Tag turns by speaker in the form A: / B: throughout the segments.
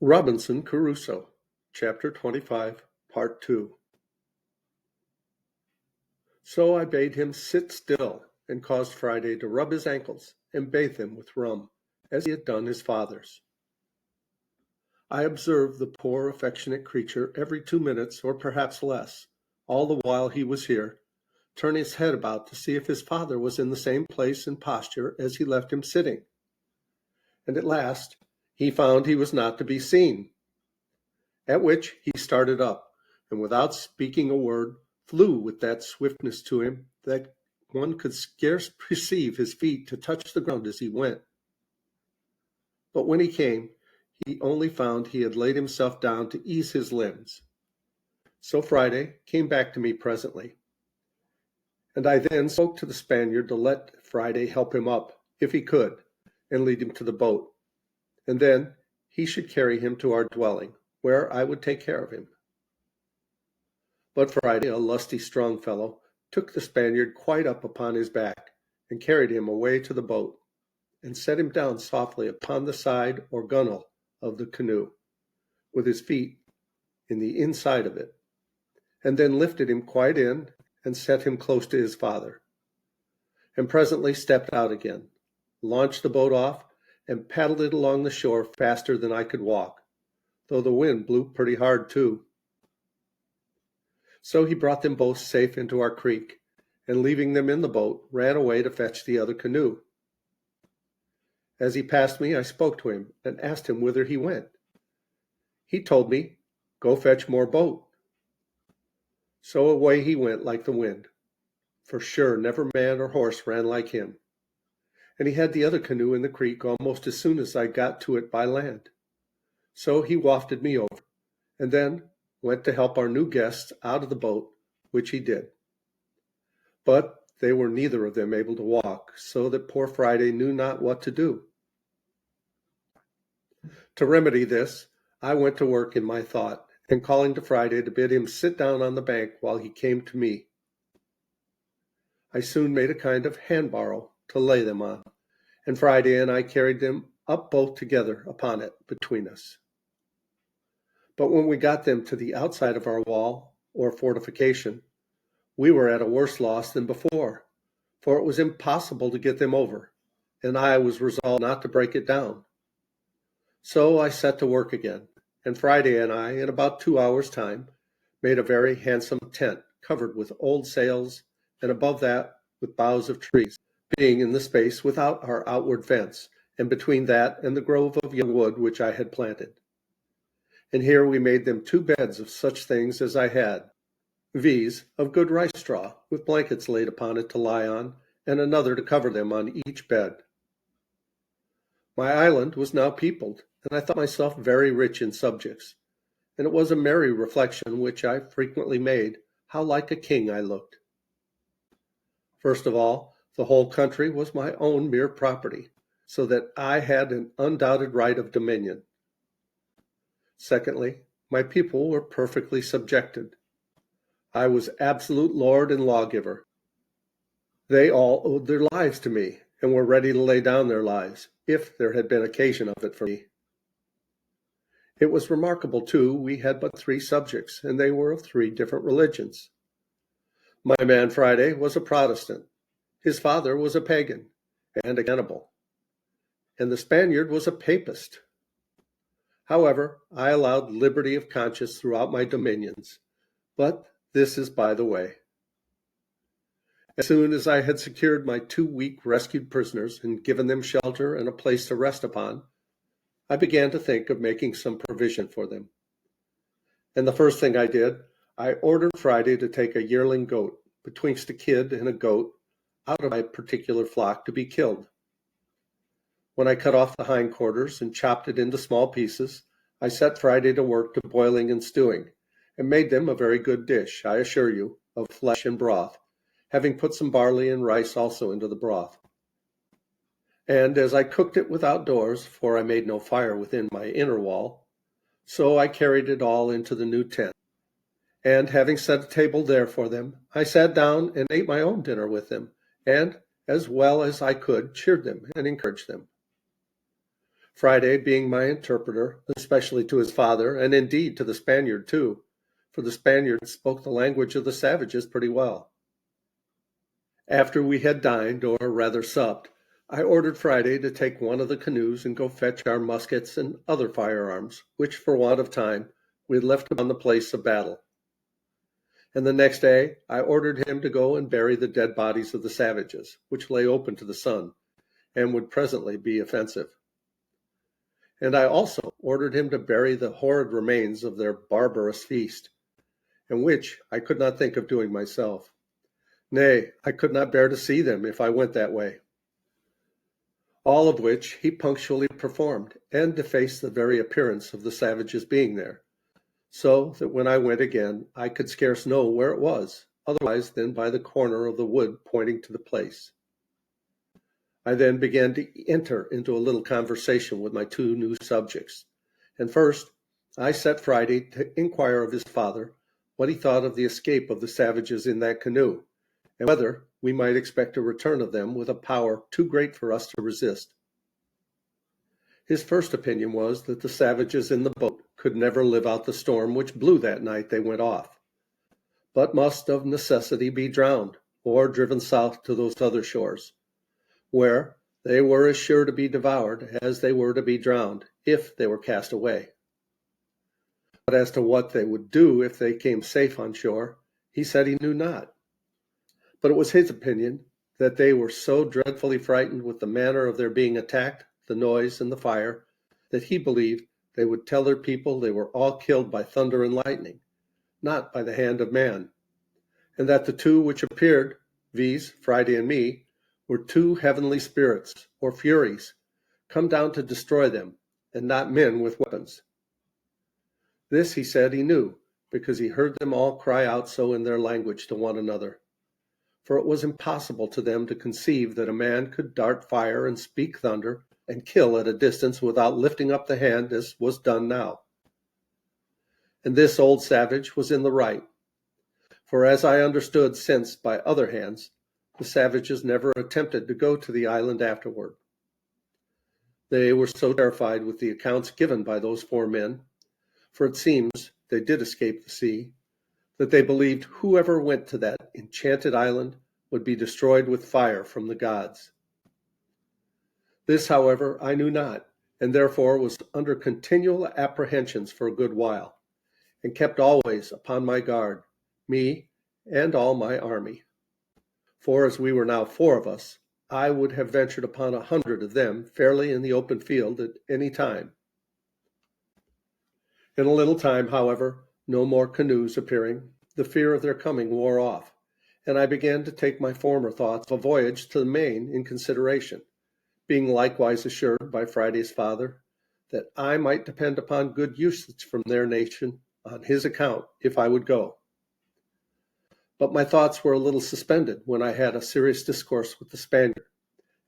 A: Robinson Crusoe, Chapter 25, Part 2. So I bade him sit still, and caused Friday to rub his ankles, and bathe him with rum, as he had done his fathers. I observed the poor affectionate creature every 2 minutes, or perhaps less, all the while he was here, turn his head about to see if his father was in the same place and posture as he left him sitting. And at last he found he was not to be seen. At which he started up, and without speaking a word, flew with that swiftness to him that one could scarce perceive his feet to touch the ground as he went. But when he came, he only found he had laid himself down to ease his limbs. So Friday came back to me presently, and I then spoke to the Spaniard to let Friday help him up, if he could, and lead him to the boat, and then he should carry him to our dwelling, where I would take care of him. But Friday, a lusty, strong fellow, took the Spaniard quite up upon his back, and carried him away to the boat, and set him down softly upon the side or gunwale of the canoe, with his feet in the inside of it, and then lifted him quite in, and set him close to his father, and presently stepped out again, launched the boat off, and paddled it along the shore faster than I could walk, though the wind blew pretty hard too. So he brought them both safe into our creek, and leaving them in the boat, ran away to fetch the other canoe. As he passed me, I spoke to him, and asked him whither he went. He told me, "Go fetch more boat." So away he went like the wind. For sure never man or horse ran like him. And he had the other canoe in the creek almost as soon as I got to it by land. So he wafted me over, and then went to help our new guests out of the boat, which he did. But they were neither of them able to walk, so that poor Friday knew not what to do. To remedy this, I went to work in my thought, and calling to Friday to bid him sit down on the bank while he came to me, I soon made a kind of hand-barrow to lay them on, and Friday and I carried them up both together upon it between us. But when we got them to the outside of our wall, or fortification, we were at a worse loss than before, for it was impossible to get them over, and I was resolved not to break it down. So I set to work again, and Friday and I, in about 2 hours' time, made a very handsome tent covered with old sails, and above that with boughs of trees, being in the space without our outward fence, and between that and the grove of young wood which I had planted. And here we made them 2 beds of such things as I had, viz., of good rice straw, with blankets laid upon it to lie on, and another to cover them on each bed. My island was now peopled, and I thought myself very rich in subjects, and it was a merry reflection which I frequently made, how like a king I looked. First of all, the whole country was my own mere property, so that I had an undoubted right of dominion. Secondly, my people were perfectly subjected. I was absolute lord and lawgiver. They all owed their lives to me, and were ready to lay down their lives, if there had been occasion of it for me. It was remarkable, too, we had but 3 subjects, and they were of 3 different religions. My man Friday was a Protestant, his father was a pagan and a cannibal, and the Spaniard was a papist. However, I allowed liberty of conscience throughout my dominions, but this is by the way. As soon as I had secured my 2 weak rescued prisoners and given them shelter and a place to rest upon, I began to think of making some provision for them. And the first thing I did, I ordered Friday to take a yearling goat, betwixt a kid and a goat, out of my particular flock to be killed. When I cut off the hindquarters and chopped it into small pieces, I set Friday to work to boiling and stewing, and made them a very good dish, I assure you, of flesh and broth, having put some barley and rice also into the broth. And as I cooked it without doors, for I made no fire within my inner wall, so I carried it all into the new tent. And having set a table there for them, I sat down and ate my own dinner with them, and, as well as I could, cheered them and encouraged them. Friday being my interpreter, especially to his father, and indeed to the Spaniard too, for the Spaniard spoke the language of the savages pretty well. After we had dined, or rather supped, I ordered Friday to take one of the canoes and go fetch our muskets and other firearms, which, for want of time, we had left upon the place of battle. And the next day I ordered him to go and bury the dead bodies of the savages, which lay open to the sun, and would presently be offensive. And I also ordered him to bury the horrid remains of their barbarous feast, and which I could not think of doing myself. Nay, I could not bear to see them if I went that way. All of which he punctually performed, and defaced the very appearance of the savages being there, so that when I went again I could scarce know where it was, otherwise than by the corner of the wood pointing to the place. I then began to enter into a little conversation with my two new subjects, and first I set Friday to inquire of his father what he thought of the escape of the savages in that canoe, and whether we might expect a return of them with a power too great for us to resist. His first opinion was that the savages in the boat could never live out the storm which blew that night they went off, but must of necessity be drowned, or driven south to those other shores, where they were as sure to be devoured as they were to be drowned, if they were cast away. But as to what they would do if they came safe on shore, he said he knew not. But it was his opinion that they were so dreadfully frightened with the manner of their being attacked, the noise, and the fire, that he believed they would tell their people they were all killed by thunder and lightning, not by the hand of man, and that the two which appeared, viz., Friday and me, were two heavenly spirits, or furies, come down to destroy them, and not men with weapons. This he said he knew, because he heard them all cry out so in their language to one another. For it was impossible to them to conceive that a man could dart fire and speak thunder and kill at a distance without lifting up the hand as was done now. And this old savage was in the right, for as I understood since by other hands, the savages never attempted to go to the island afterward. They were so terrified with the accounts given by those 4 men, for it seems they did escape the sea, that they believed whoever went to that enchanted island would be destroyed with fire from the gods. This, however, I knew not, and therefore was under continual apprehensions for a good while, and kept always upon my guard, me and all my army. For as we were now 4 of us, I would have ventured upon 100 of them fairly in the open field at any time. In a little time, however, no more canoes appearing, the fear of their coming wore off, and I began to take my former thoughts of a voyage to the Main in consideration, being likewise assured by Friday's father that I might depend upon good usage from their nation on his account if I would go. But my thoughts were a little suspended when I had a serious discourse with the Spaniard,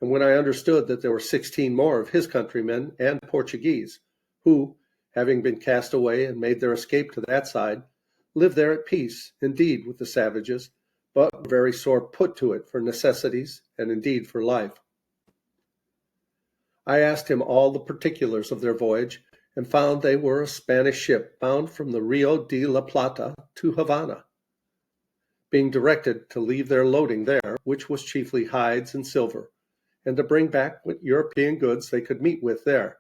A: and when I understood that there were 16 more of his countrymen and Portuguese, who, having been cast away and made their escape to that side, lived there at peace, indeed, with the savages, but were very sore put to it for necessities, and indeed for life. I asked him all the particulars of their voyage, and found they were a Spanish ship bound from the Rio de la Plata to Havana, being directed to leave their loading there, which was chiefly hides and silver, and to bring back what European goods they could meet with there.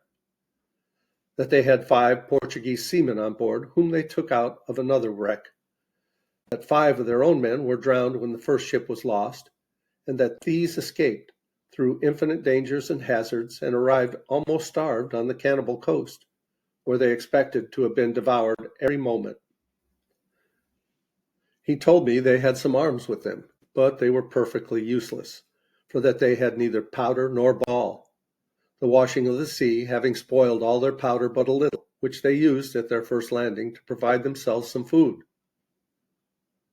A: That they had 5 Portuguese seamen on board, whom they took out of another wreck, that 5 of their own men were drowned when the first ship was lost, and that these escaped through infinite dangers and hazards, and arrived almost starved on the cannibal coast, where they expected to have been devoured every moment. He told me they had some arms with them, but they were perfectly useless, for that they had neither powder nor ball, the washing of the sea having spoiled all their powder but a little, which they used at their first landing to provide themselves some food.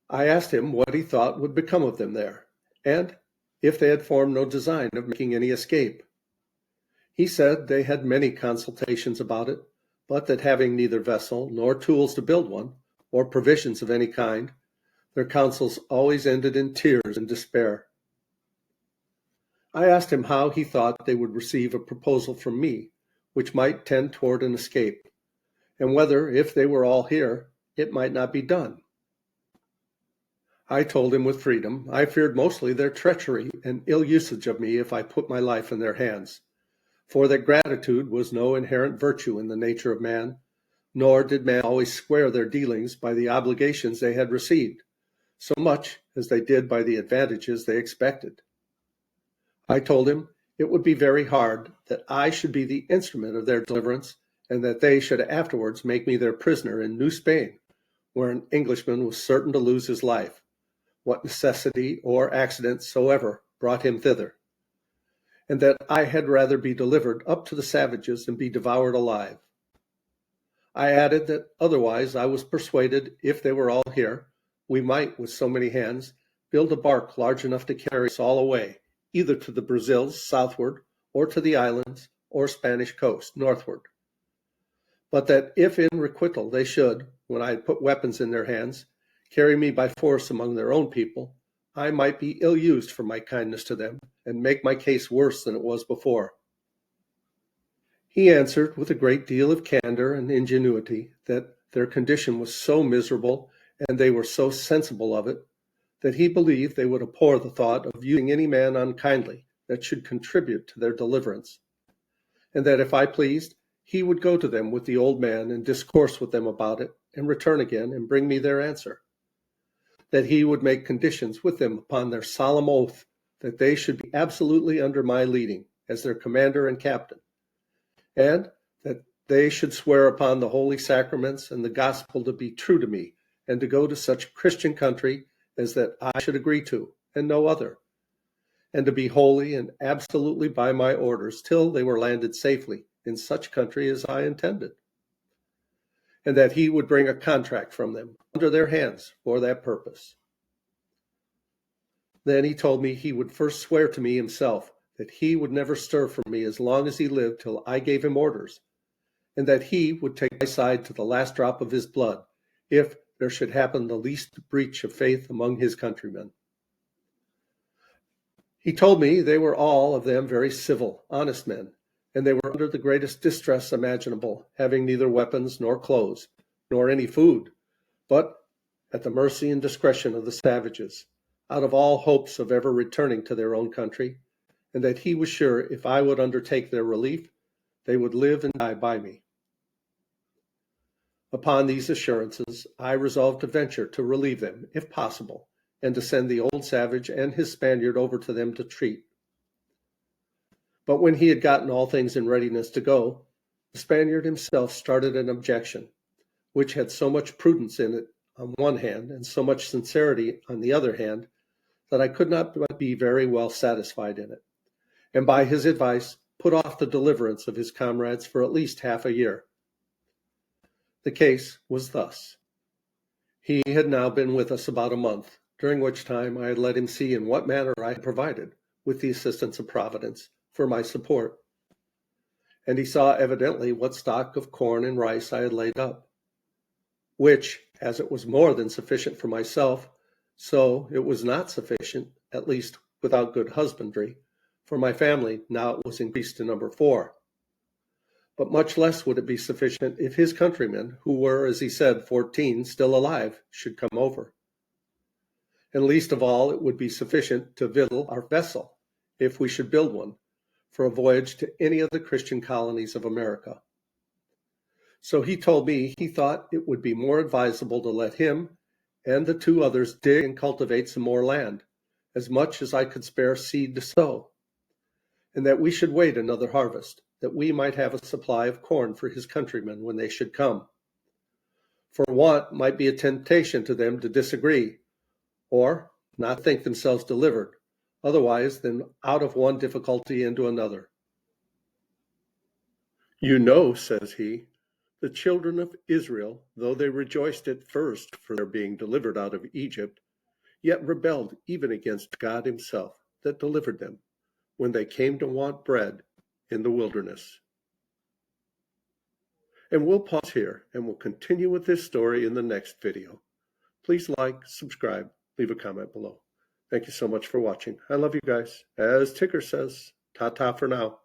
A: I asked him what he thought would become of them there, and if they had formed no design of making any escape. He said they had many consultations about it, but that having neither vessel nor tools to build one, or provisions of any kind, their counsels always ended in tears and despair. I asked him how he thought they would receive a proposal from me, which might tend toward an escape, and whether, if they were all here, it might not be done. I told him with freedom I feared mostly their treachery and ill usage of me if I put my life in their hands, for that gratitude was no inherent virtue in the nature of man, nor did man always square their dealings by the obligations they had received, so much as they did by the advantages they expected. I told him it would be very hard that I should be the instrument of their deliverance, and that they should afterwards make me their prisoner in New Spain, where an Englishman was certain to lose his life, what necessity or accident soever brought him thither, and that I had rather be delivered up to the savages and be devoured alive. I added that otherwise I was persuaded, if they were all here, we might, with so many hands, build a bark large enough to carry us all away, either to the Brazils southward, or to the islands or Spanish coast northward. But that if in requital they should, when I had put weapons in their hands, carry me by force among their own people, I might be ill used for my kindness to them, and make my case worse than it was before. He answered with a great deal of candor and ingenuity that their condition was so miserable, and they were so sensible of it, that he believed they would abhor the thought of using any man unkindly that should contribute to their deliverance, and that if I pleased, he would go to them with the old man and discourse with them about it, and return again and bring me their answer, that he would make conditions with them upon their solemn oath that they should be absolutely under my leading as their commander and captain, and that they should swear upon the holy sacraments and the gospel to be true to me, and to go to such Christian country as that I should agree to, and no other, and to be wholly and absolutely by my orders till they were landed safely in such country as I intended, and that he would bring a contract from them under their hands for that purpose. Then he told me he would first swear to me himself that he would never stir from me as long as he lived till I gave him orders, and that he would take my side to the last drop of his blood, if there should happen the least breach of faith among his countrymen. He told me they were all of them very civil, honest men, and they were under the greatest distress imaginable, having neither weapons nor clothes, nor any food, but at the mercy and discretion of the savages, out of all hopes of ever returning to their own country, and that he was sure if I would undertake their relief, they would live and die by me. Upon these assurances, I resolved to venture to relieve them, if possible, and to send the old savage and his Spaniard over to them to treat. But when he had gotten all things in readiness to go, the Spaniard himself started an objection, which had so much prudence in it on one hand, and so much sincerity on the other hand, that I could not but be very well satisfied in it, and by his advice put off the deliverance of his comrades for at least half a year. The case was thus. He had now been with us about a month, during which time I had let him see in what manner I had provided, with the assistance of Providence, for my support, and he saw evidently what stock of corn and rice I had laid up, which, as it was more than sufficient for myself, so it was not sufficient, at least without good husbandry, for my family now it was increased to number 4. But much less would it be sufficient if his countrymen, who were, as he said, 14, still alive, should come over. And least of all, it would be sufficient to victual our vessel, if we should build one, for a voyage to any of the Christian colonies of America. So he told me he thought it would be more advisable to let him and the 2 others dig and cultivate some more land, as much as I could spare seed to sow, and that we should wait another harvest, that we might have a supply of corn for his countrymen when they should come. For want might be a temptation to them to disagree, or not think themselves delivered, otherwise than out of one difficulty into another. You know, says he, the children of Israel, though they rejoiced at first for their being delivered out of Egypt, yet rebelled even against God himself that delivered them, when they came to want bread in the wilderness. And we'll pause here, and we'll continue with this story in the next video. Please like, subscribe, leave a comment below. Thank you so much for watching. I love you guys. As Tigger says, ta-ta for now.